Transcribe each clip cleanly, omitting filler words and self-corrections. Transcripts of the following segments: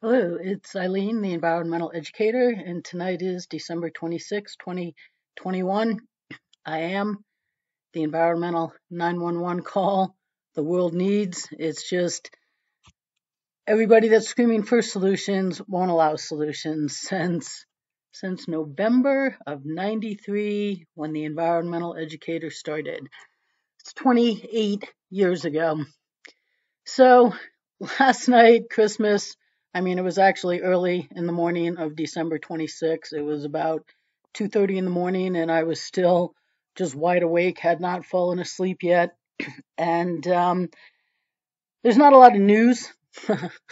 Hello, it's Eileen, the environmental educator, and tonight is December 26, 2021. I am the environmental 911 call the world needs. It's just everybody that's screaming for solutions won't allow solutions since November of 93 when the environmental educator started. It's 28 years ago. So last night, Christmas, it was actually early in the morning of December 26th. It was about 2:30 in the morning, and I was still just wide awake, had not fallen asleep yet. And there's not a lot of news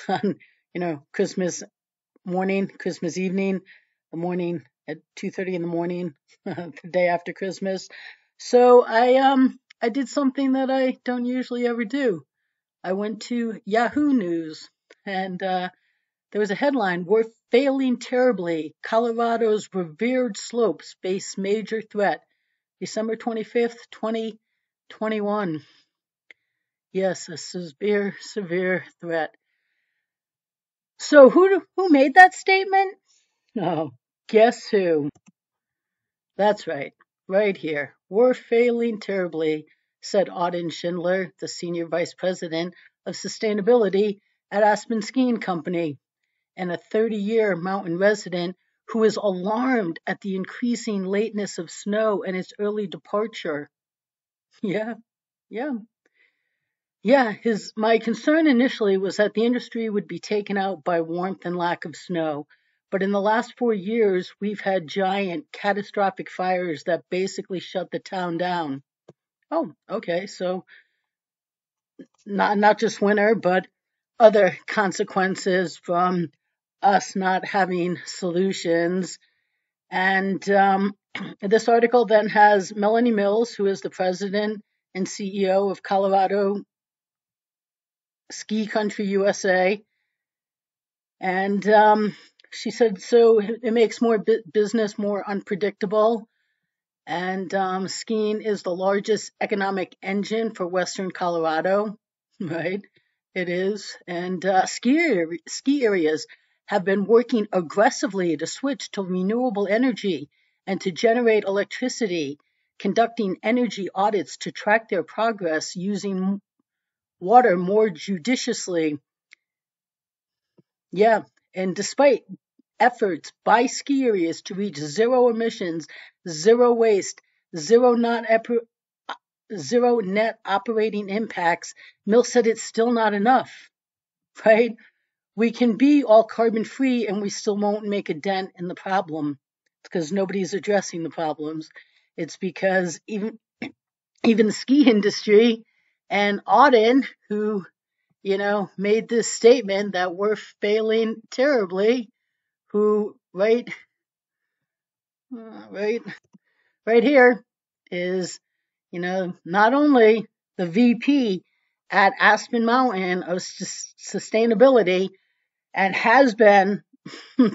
on, Christmas morning, Christmas evening, the morning at 2:30 in the morning, the day after Christmas. So I did something that I don't usually ever do. I went to Yahoo News, and there was a headline: "We're failing terribly. Colorado's revered slopes face major threat." December 25th, 2021. Yes, a severe threat. So who made that statement? Oh, guess who? That's right here. "We're failing terribly," said Auden Schindler, the senior vice president of sustainability at Aspen Skiing Company, and a 30-year mountain resident who is alarmed at the increasing lateness of snow and its early departure. Yeah, yeah. Yeah, my concern initially was that the industry would be taken out by warmth and lack of snow. But in the last 4 years, we've had giant, catastrophic fires that basically shut the town down. Oh, okay. So not just winter, but other consequences from us not having solutions. And this article then has Melanie Mills, who is the president and CEO of Colorado Ski Country USA. And she said, so it makes more business more unpredictable. And skiing is the largest economic engine for Western Colorado, right? It is. And ski areas have been working aggressively to switch to renewable energy and to generate electricity, conducting energy audits to track their progress, using water more judiciously. Yeah, and despite efforts by ski areas to reach zero emissions, zero waste, zero net operating impacts, Mill said it's still not enough, right? We can be all carbon free and we still won't make a dent in the problem. It's because nobody's addressing the problems. It's because even the ski industry and Auden, who made this statement that we're failing terribly, who right right here is, not only the VP at Aspen Mountain of sustainability and has been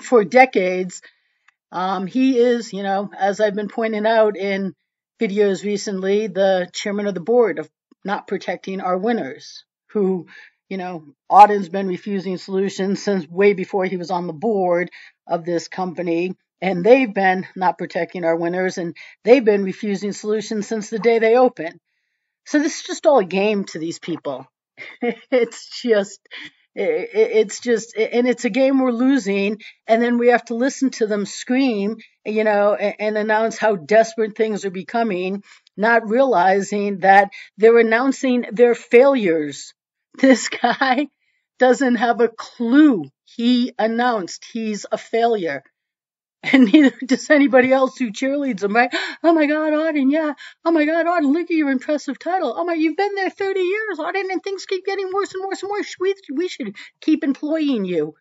for decades. He is, as I've been pointing out in videos recently, the chairman of the board of Not Protecting Our Winners, who, Auden's been refusing solutions since way before he was on the board of this company. And they've been not protecting our winners, and they've been refusing solutions since the day they opened. So this is just all a game to these people. it's just and it's a game we're losing, and then we have to listen to them scream, and announce how desperate things are becoming, not realizing that they're announcing their failures. This guy doesn't have a clue. He announced he's a failure. And neither does anybody else who cheerleads him, right? "Oh my God, Auden, yeah. Oh my God, Auden, look at your impressive title. Oh my, you've been there 30 years, Auden, and things keep getting worse and worse and worse. We should keep employing you."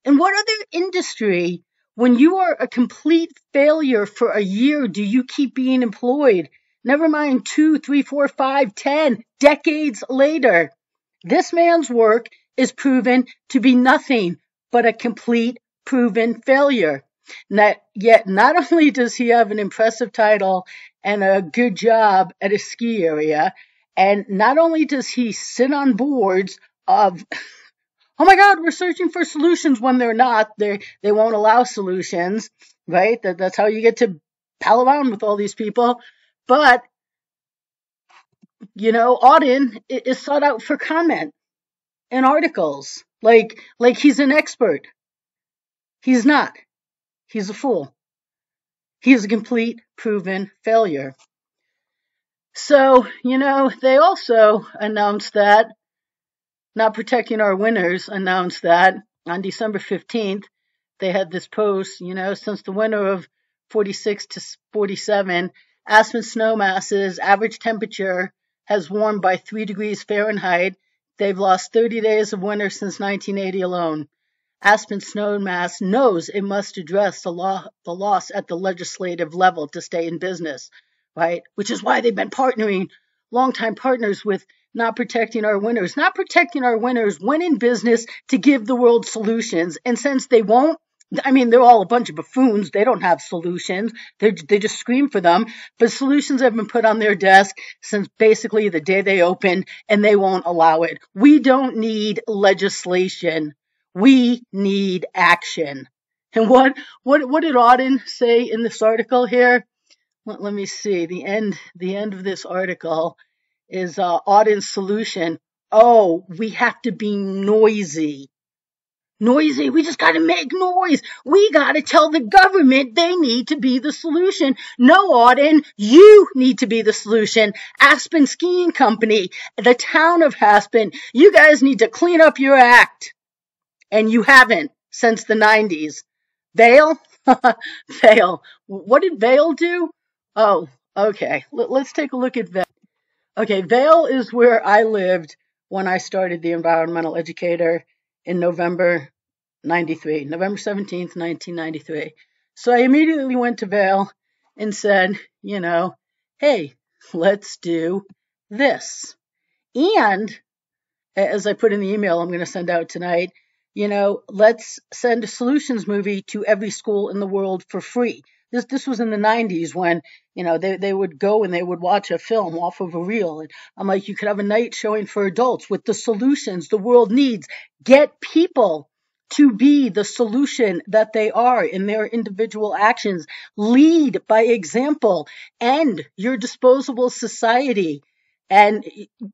And what other industry, when you are a complete failure for a year, do you keep being employed? Never mind 2, 3, 4, 5, 10 decades later. This man's work is proven to be nothing but a complete proven failure. Yet not only does he have an impressive title and a good job at a ski area, and not only does he sit on boards of oh my God, we're searching for solutions when they're not. They won't allow solutions, right? That's how you get to pal around with all these people. But, Auden is sought out for comment in articles. Like he's an expert. He's not. He's a fool. He is a complete proven failure. So, they also announced that Not Protecting Our Winners announced that on December 15th, they had this post, since the winter of 46 to 47, Aspen snow masses average temperature has warmed by 3 degrees Fahrenheit. They've lost 30 days of winter since 1980 alone. Aspen Snowmass knows it must address the loss at the legislative level to stay in business, right? Which is why they've been longtime partners with Not Protecting Our Winners. Not Protecting Our Winners went in business to give the world solutions. And since they won't, they're all a bunch of buffoons. They don't have solutions. They just scream for them. But solutions have been put on their desk since basically the day they opened, and they won't allow it. We don't need legislation. We need action. And what did Auden say in this article here? Let me see. The end of this article is Auden's solution. Oh, we have to be noisy. Noisy. We just got to make noise. We got to tell the government they need to be the solution. No, Auden, you need to be the solution. Aspen Skiing Company, the town of Aspen, you guys need to clean up your act. And you haven't since the 90s. Vail? Vail. What did Vail do? Oh, okay. Let's take a look at Vail. Okay, Vail is where I lived when I started the Environmental Educator in November 93, November 17th, 1993. So I immediately went to Vail and said, hey, let's do this. And as I put in the email I'm going to send out tonight, let's send a solutions movie to every school in the world for free. This was in the 90s when, they would go and they would watch a film off of a reel. And I'm like, you could have a night showing for adults with the solutions the world needs. Get people to be the solution that they are in their individual actions. Lead by example. End your disposable society and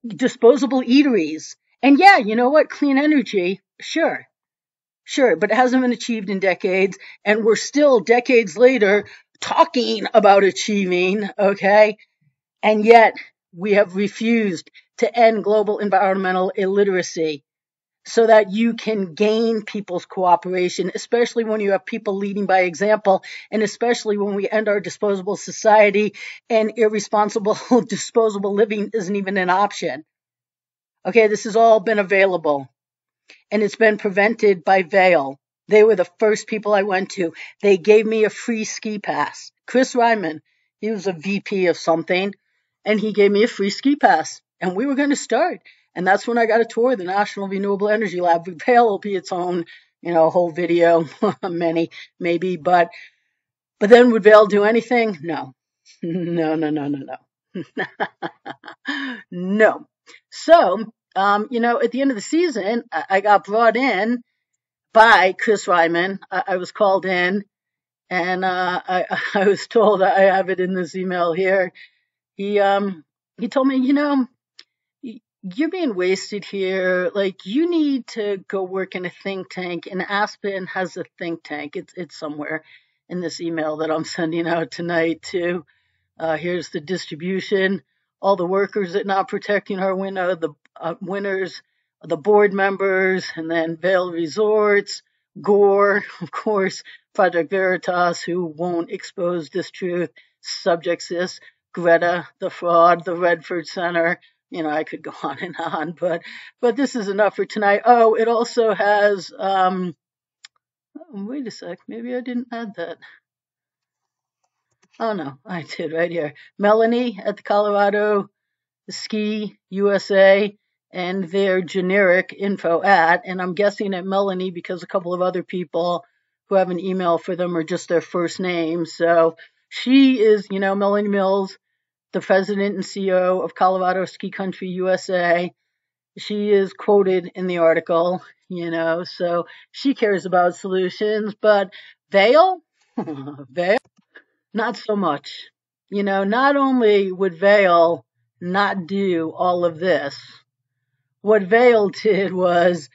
disposable eateries. And yeah, you know what? Clean energy, sure, but it hasn't been achieved in decades, and we're still decades later talking about achieving, okay? And yet we have refused to end global environmental illiteracy so that you can gain people's cooperation, especially when you have people leading by example, and especially when we end our disposable society and irresponsible disposable living isn't even an option. Okay, this has all been available, and it's been prevented by Vail. They were the first people I went to. They gave me a free ski pass. Chris Ryman, he was a VP of something, and he gave me a free ski pass, and we were going to start. And that's when I got a tour of the National Renewable Energy Lab. Vail will be its own, whole video, many, maybe, but then would Vail do anything? No. No. No. So, at the end of the season, I got brought in by Chris Ryman. I was called in, and I was told, I have it in this email here. He told me, you're being wasted here. Like, you need to go work in a think tank, and Aspen has a think tank. It's somewhere in this email that I'm sending out tonight too. Here's the distribution. All the workers at Not Protecting Our Winter, the winners, the board members, and then Vail Resorts, Gore, of course, Project Veritas, who won't expose this truth, Subject Sis, Greta, the fraud, the Redford Center. I could go on and on, but this is enough for tonight. Oh, it also has, wait a sec, maybe I didn't add that. Oh, no, I did right here. Melanie at the Colorado Ski USA and their generic info at, and I'm guessing at Melanie because a couple of other people who have an email for them are just their first name. So she is, Melanie Mills, the president and CEO of Colorado Ski Country USA. She is quoted in the article, so she cares about solutions, but Vail, Vail, not so much. Not only would Vail not do all of this, what Vail did was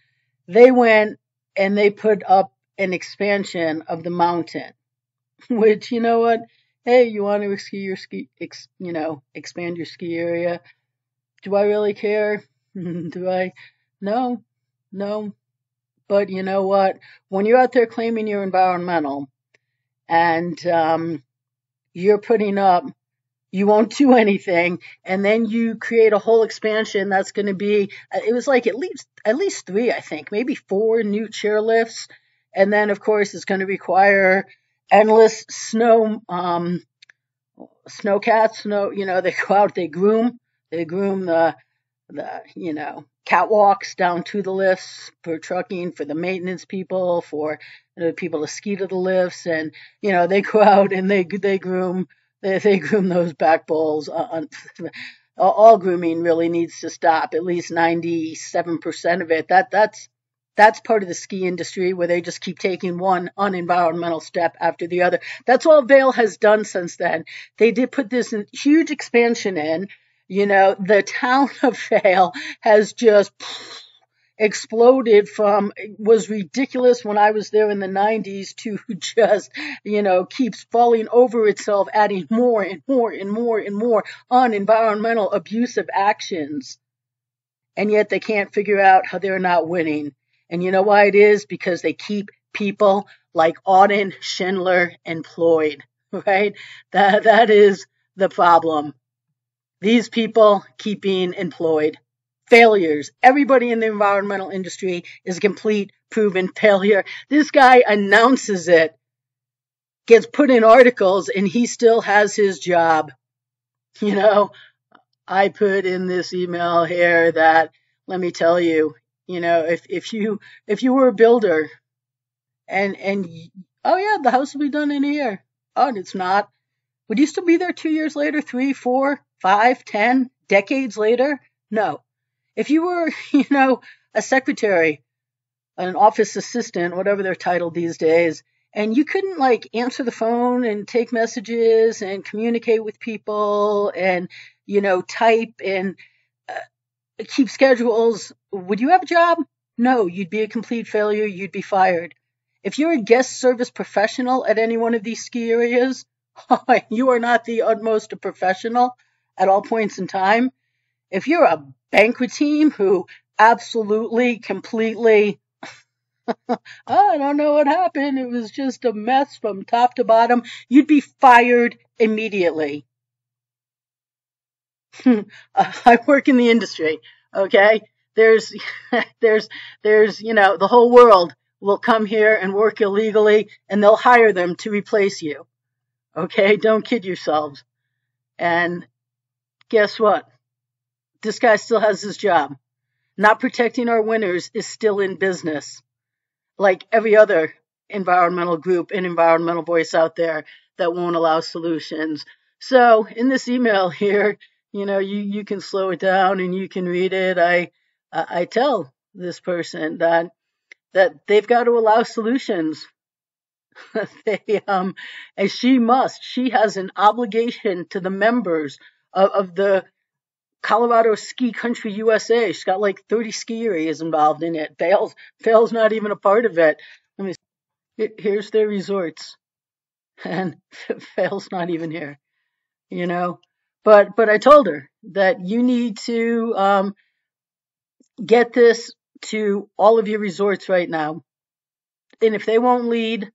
they went and they put up an expansion of the mountain, which, you know what? Hey, you want to expand your ski area? Do I really care? Do I? No, no. But you know what? When you're out there claiming you're environmental and you're putting up, you won't do anything, and then you create a whole expansion that's going to be, it was like at least three, I think, maybe four new chairlifts, and then of course it's going to require endless snowcats. They go out, they groom the catwalks down to the lifts for trucking, for the maintenance people, for the people to ski to the lifts, and they go out and they groom those back bowls. All grooming really needs to stop. At least 97% of it. That's part of the ski industry where they just keep taking one unenvironmental step after the other. That's all Vail has done since then. They did put this huge expansion in. The town of Vail has just exploded from, was ridiculous when I was there in the 90s, to just, keeps falling over itself, adding more and more and more and more unenvironmental abusive actions. And yet they can't figure out how they're not winning. And you know why it is? Because they keep people like Auden, Schindler employed, right? That is the problem. These people keep being employed. Failures. Everybody in the environmental industry is a complete proven failure. This guy announces it, gets put in articles, and he still has his job. I put in this email here that, let me tell you, if you were a builder and oh yeah, the house will be done in a year. Oh, and it's not. Would you still be there 2 years later, 3, 4, 5, 10 decades later? No. If you were, a secretary, an office assistant, whatever they're titled these days, and you couldn't answer the phone and take messages and communicate with people and, type and keep schedules, would you have a job? No, you'd be a complete failure. You'd be fired. If you're a guest service professional at any one of these ski areas, you are not the utmost professional at all points in time. If you're a banquet team who absolutely, completely, I don't know what happened, it was just a mess from top to bottom, you'd be fired immediately. I work in the industry, okay? There's, the whole world will come here and work illegally, and they'll hire them to replace you. Okay, don't kid yourselves. And guess what? This guy still has his job. Not protecting our winners is still in business, like every other environmental group and environmental voice out there that won't allow solutions. So in this email here, you can slow it down and you can read it. I tell this person that they've got to allow solutions. And she has an obligation to the members of the Colorado Ski Country USA. She's got 30 ski areas involved in it. Vail's not even a part of it. Here's their resorts, and Vail's not even here. But I told her that you need to get this to all of your resorts right now, and if they won't lead,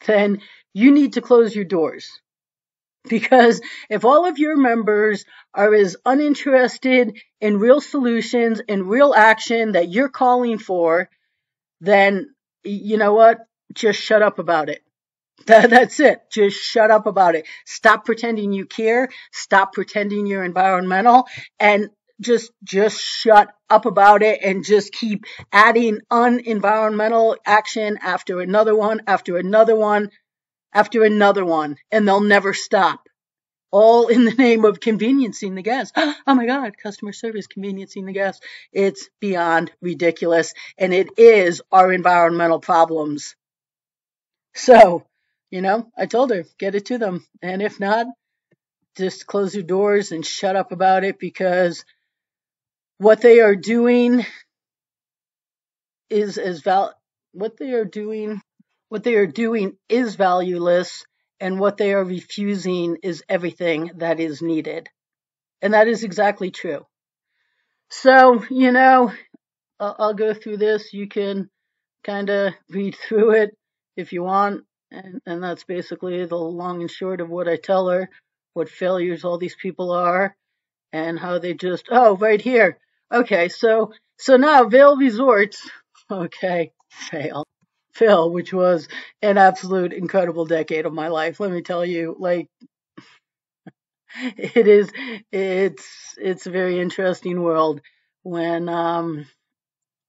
then you need to close your doors. Because if all of your members are as uninterested in real solutions and real action that you're calling for, then you know what? Just shut up about it. That's it. Just shut up about it. Stop pretending you care. Stop pretending you're environmental, and just shut up about it, and just keep adding unenvironmental action after another one, after another one, after another one, and they'll never stop. all in the name of conveniencing the guest. Oh my God, customer service conveniencing the guest. It's beyond ridiculous, and it is our environmental problems. So, I told her, get it to them. And if not, just close your doors and shut up about it, because what they are doing is as what they are doing is valueless, and what they are refusing is everything that is needed. And that is exactly true. So, I'll go through this. You can kind of read through it if you want. And that's basically the long and short of what I tell her, what failures all these people are, and how they just, oh, right here. Okay, so now Vail Resorts, okay, Vail, which was an absolute incredible decade of my life. Let me tell you, like, it is, it's a very interesting world when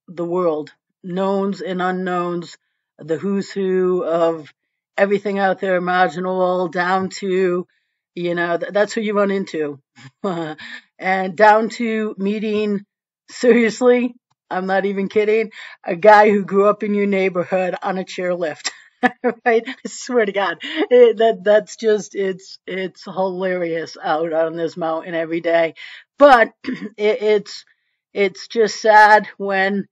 the world, knowns and unknowns, the who's who of everything out there imaginable, down to, that's who you run into. And down to meeting, seriously, I'm not even kidding, a guy who grew up in your neighborhood on a chairlift. Right? I swear to God, that's just, it's hilarious out on this mountain every day. But it's just sad when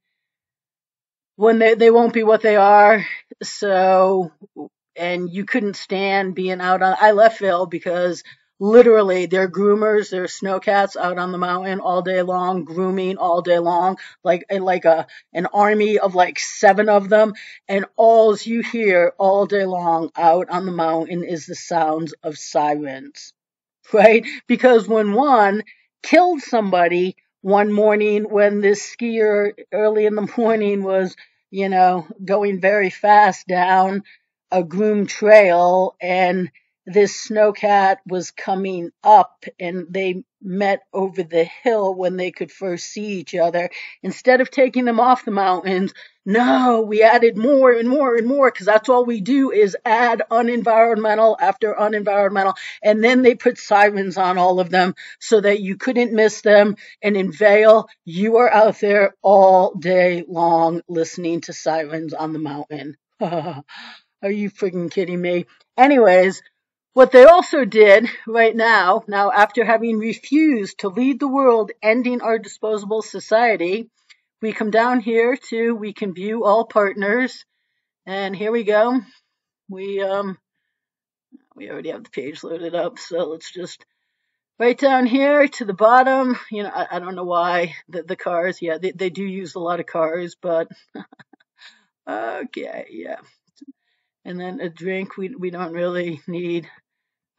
they won't be what they are. So, and you couldn't stand being out on, I left Vail because literally they're groomers, they're snowcats out on the mountain all day long, grooming all day long, like an army of like 7 of them. And all you hear all day long out on the mountain is the sounds of sirens, right? Because when one killed somebody one morning, when this skier early in the morning was, going very fast down a groomed trail, and this snowcat was coming up, and they met over the hill when they could first see each other. Instead of taking them off the mountains, no, we added more and more and more, because that's all we do is add unenvironmental after unenvironmental. And then they put sirens on all of them so that you couldn't miss them. And in Vail, you are out there all day long listening to sirens on the mountain. Are you freaking kidding me? Anyways, what they also did right now after having refused to lead the world ending our disposable society, we come down here to, we can view all partners, and here we go. We already have the page loaded up, so let's just right down here to the bottom. I don't know why the cars, yeah, they do use a lot of cars, but okay, yeah. And then a drink we don't really need.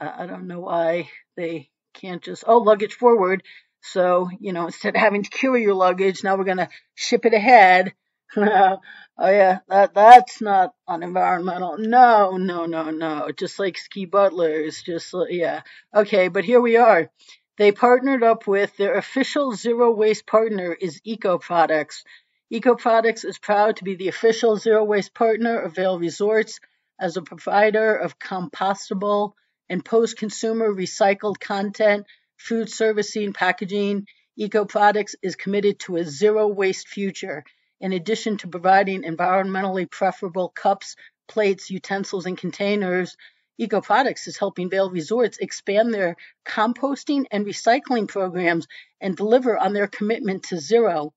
I don't know why they can't just, oh, luggage forward. So, instead of having to carry your luggage, now we're going to ship it ahead. Oh yeah, that's not unenvironmental. No, no, no, no. Just like ski butlers, yeah. Okay, but here we are. They partnered up with their official zero waste partner is Eco Products. Eco Products is proud to be the official zero waste partner of Vail Resorts as a provider of compostable and post-consumer recycled content, food servicing, packaging. Eco Products is committed to a zero waste future. In addition to providing environmentally preferable cups, plates, utensils, and containers, Eco Products is helping Vail Resorts expand their composting and recycling programs and deliver on their commitment to zero.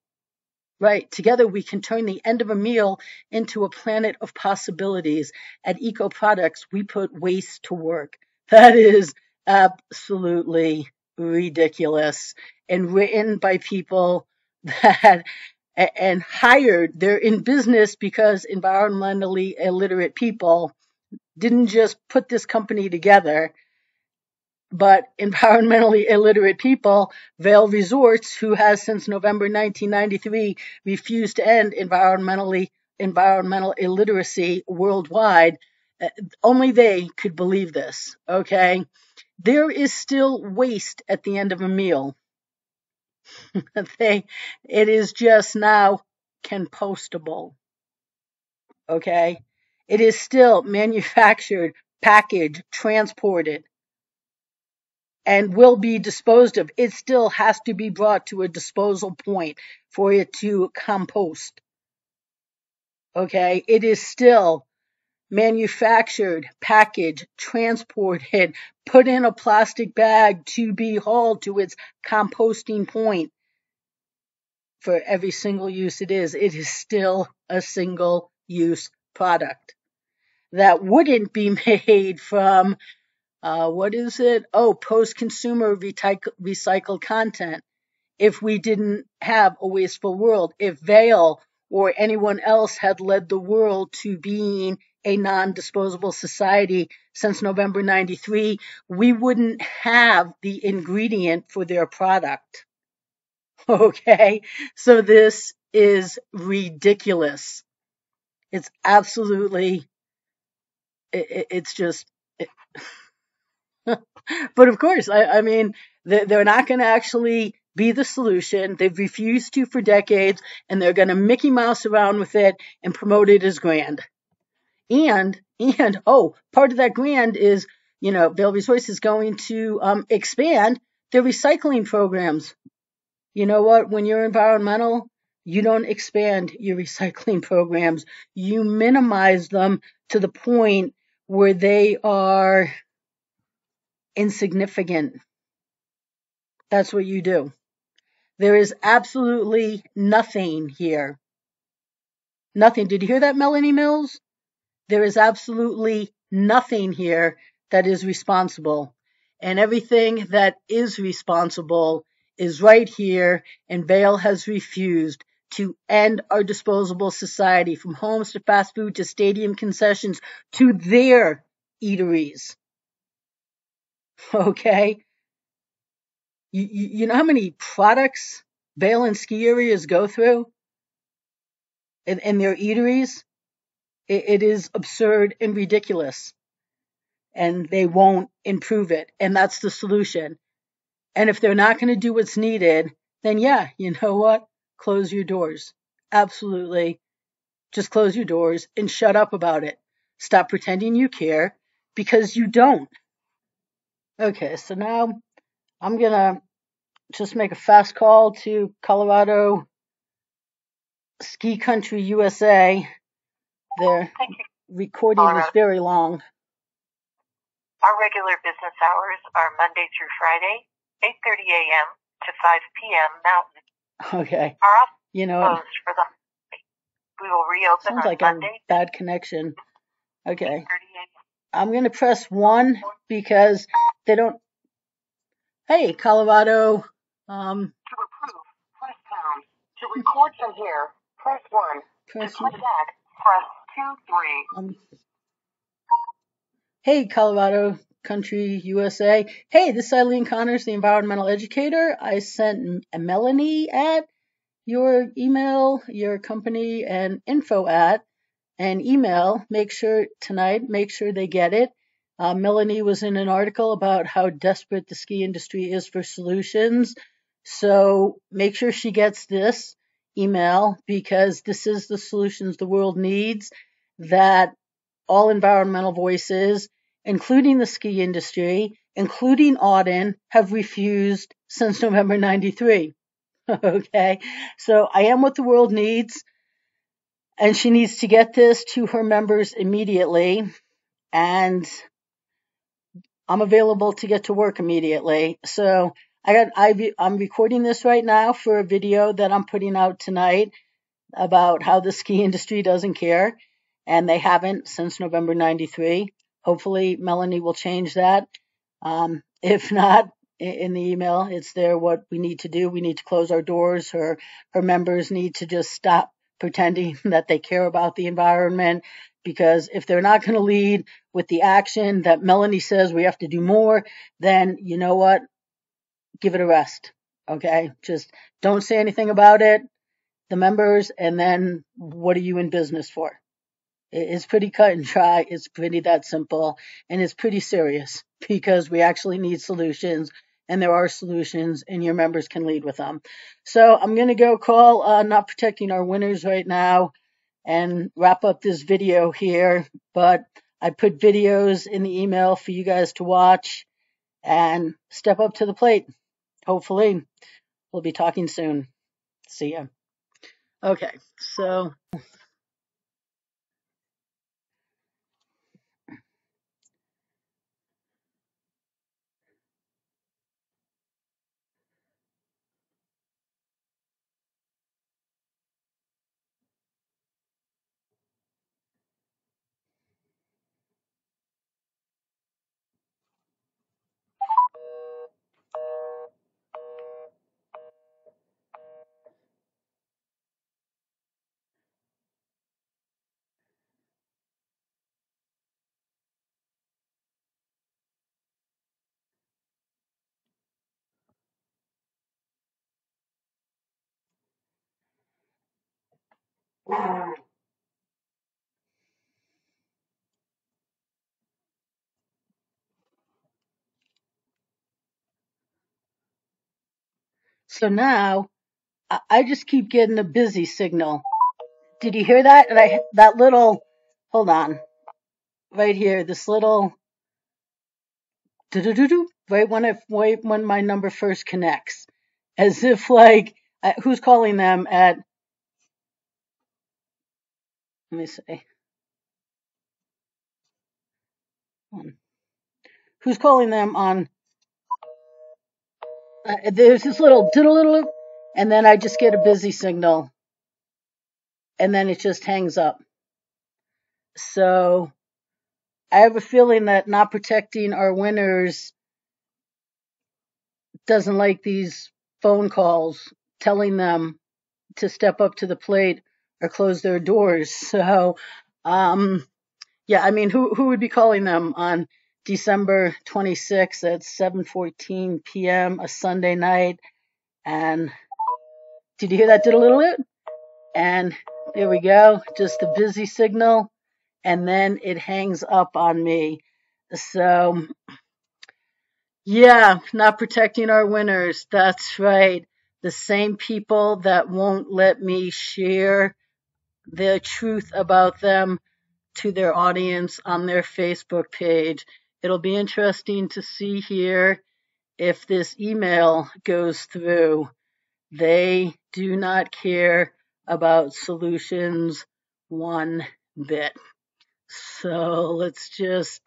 Right. Together we can turn the end of a meal into a planet of possibilities. At Eco Products, we put waste to work. That is absolutely ridiculous, and written by people that and hired. They're in business because environmentally illiterate people didn't just put this company together, but environmentally illiterate people, Vail Resorts, who has since November 1993 refused to end environmental illiteracy worldwide, only they could believe this, okay? There is still waste at the end of a meal. It is just now compostable, okay? It is still manufactured, packaged, transported. and will be disposed of. It still has to be brought to a disposal point for it to compost. Okay, it is still manufactured, packaged, transported, put in a plastic bag to be hauled to its composting point. For every single use it is still a single use product that wouldn't be made from what is it? Oh, post-consumer recycled content. If we didn't have a wasteful world, if Vail or anyone else had led the world to being a non-disposable society since November 93, we wouldn't have the ingredient for their product. Okay? So this is ridiculous. It's absolutely, it's just, but of course, I mean, they're not going to actually be the solution. They've refused to for decades, and they're going to Mickey Mouse around with it and promote it as grand. And part of that grand is, Vail Resource is going to expand their recycling programs. You know what? When you're environmental, you don't expand your recycling programs. You minimize them to the point where they are insignificant. That's what you do. There is absolutely nothing here. Nothing. Did you hear that, Melanie Mills? There is absolutely nothing here that is responsible. And everything that is responsible is right here, and Vail has refused to end our disposable society, from homes to fast food to stadium concessions to their eateries. Okay? You know how many products Vail and ski areas go through in their eateries? It is absurd and ridiculous. And they won't improve it. And that's the solution. And if they're not going to do what's needed, then yeah, you know what? Close your doors. Absolutely. Just close your doors and shut up about it. Stop pretending you care, because you don't. Okay, so now I'm going to just make a fast call to Colorado Ski Country, USA. Their recording is very long. Our regular business hours are Monday through Friday, 8:30 a.m. to 5 p.m. Mountain. Okay. Our office is closed for the Monday. We will reopen sounds on like Monday. A bad connection. Okay. 8:30 a.m. I'm going to press 1 because they don't. Hey, Colorado. To approve, press pound. To record from here, press 1. Press to play back, press 2, 3. Hey, Colorado Country, USA. Hey, this is Eileen Connors, the environmental educator. I sent Melanie at your email, your company, and info at an email. Make sure they get it. Melanie was in an article about how desperate the ski industry is for solutions. So make sure she gets this email, because this is the solutions the world needs, that all environmental voices, including the ski industry, including Auden, have refused since November 93. Okay, so I am what the world needs, and she needs to get this to her members immediately, and I'm available to get to work immediately. So I'm recording this right now for a video that I'm putting out tonight about how the ski industry doesn't care, and they haven't since November 93. Hopefully Melanie will change that. If not, in the email, it's there what we need to do. We need to close our doors. Her members need to just stop pretending that they care about the environment, because if they're not going to lead with the action that Melanie says we have to do more, then you know what? Give it a rest. Okay? Just don't say anything about it, the members, and then what are you in business for? It's pretty cut and dry. It's pretty that simple, and it's pretty serious, because we actually need solutions, and there are solutions, and your members can lead with them. So I'm going to go call Not Protecting Our Winners right now and wrap up this video here, but I put videos in the email for you guys to watch, and step up to the plate. Hopefully, we'll be talking soon. See ya. Okay, so now I just keep getting a busy signal. Did you hear that? And that little, hold on, right here, this little do-do-do-do, right when my number first connects, as if like who's calling them at? Let me see. Who's calling them on? There's this little diddle, and then I just get a busy signal, and then it just hangs up. So I have a feeling that not protecting our winners doesn't like these phone calls telling them to step up to the plate or close their doors. So, yeah, I mean, who would be calling them on December 26th at 7:14 p.m. a Sunday night? And did you hear that? Did a little bit, and there we go, just a busy signal, and then it hangs up on me. So, yeah, not protecting our winners. That's right. The same people that won't let me share the truth about them to their audience on their Facebook page. It'll be interesting to see here if this email goes through. They do not care about solutions one bit. So let's just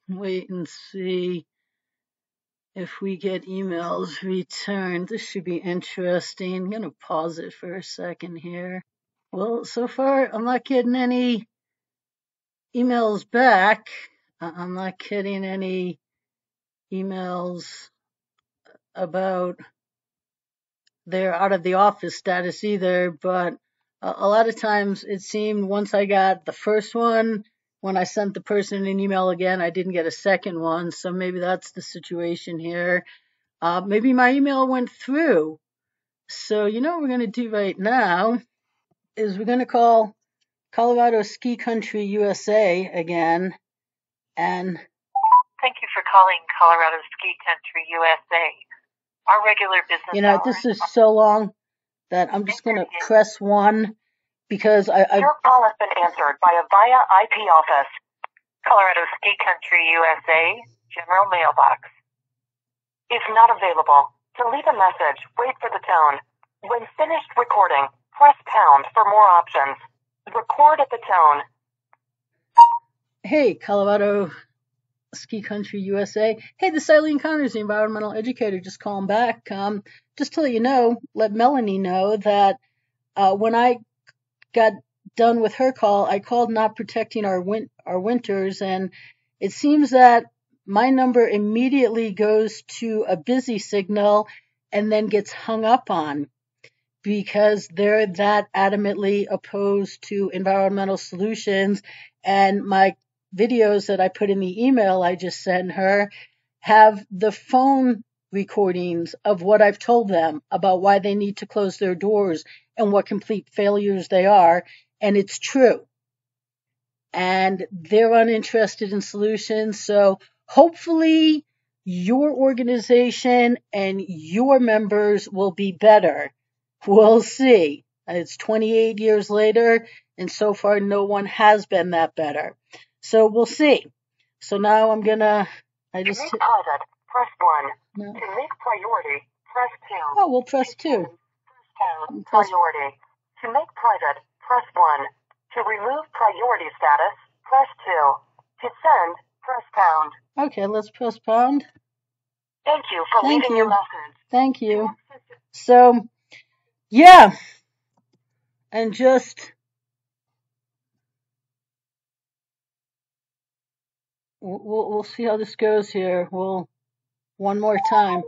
wait and see if we get emails returned. This should be interesting. I'm going to pause it for a second here. Well, so far I'm not getting any emails back. I'm not getting any emails about their out of the office status either, but a lot of times it seemed once I got the first one, when I sent the person an email again, I didn't get a second one. So maybe that's the situation here. Maybe my email went through. So you know what we're going to do right now is we're going to call Colorado Ski Country USA again. And thank you for calling Colorado Ski Country USA. Our regular business you know, this is so long that I'm just going to press 1 because Your call has been answered by a VIA IP office. Colorado Ski Country USA, general mailbox. Is not available. To leave a message, wait for the tone. When finished recording, press pound for more options. Record at the tone. Hey, Colorado Ski Country USA. Hey, this is Eileen Connors, the environmental educator, just calling back. Just to let you know, let Melanie know that when I got done with her call, I called not protecting our winters, and it seems that my number immediately goes to a busy signal and then gets hung up on because they're that adamantly opposed to environmental solutions. And my videos that I put in the email I just sent her have the phone recordings of what I've told them about why they need to close their doors and what complete failures they are. And it's true. And they're uninterested in solutions. So hopefully your organization and your members will be better. We'll see. It's 28 years later, and so far no one has been that better. So we'll see. So now I'm going to I To just make private, press 1. no. To make priority, press 2. Oh, we'll press 2. Press priority. To make private, press 1. To remove priority status, press 2. To send, press pound. Okay, let's press pound. Thank you for leaving your message. Thank you. So, yeah, and just we'll see how this goes here. We'll one more time.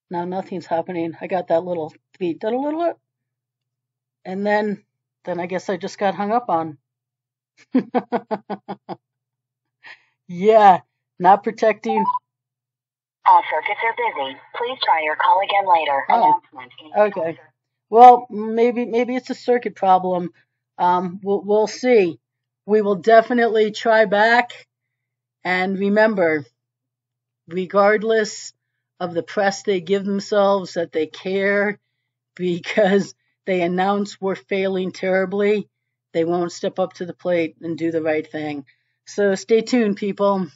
Now nothing's happening. I got that little beat, that a little, and then I guess I just got hung up on. Yeah, not protecting. All circuits are busy. Please try your call again later. Oh, okay. Well, maybe it's a circuit problem. We'll see. We will definitely try back. And remember, regardless of the press they give themselves that they care because they announce we're failing terribly, they won't step up to the plate and do the right thing. So stay tuned, people.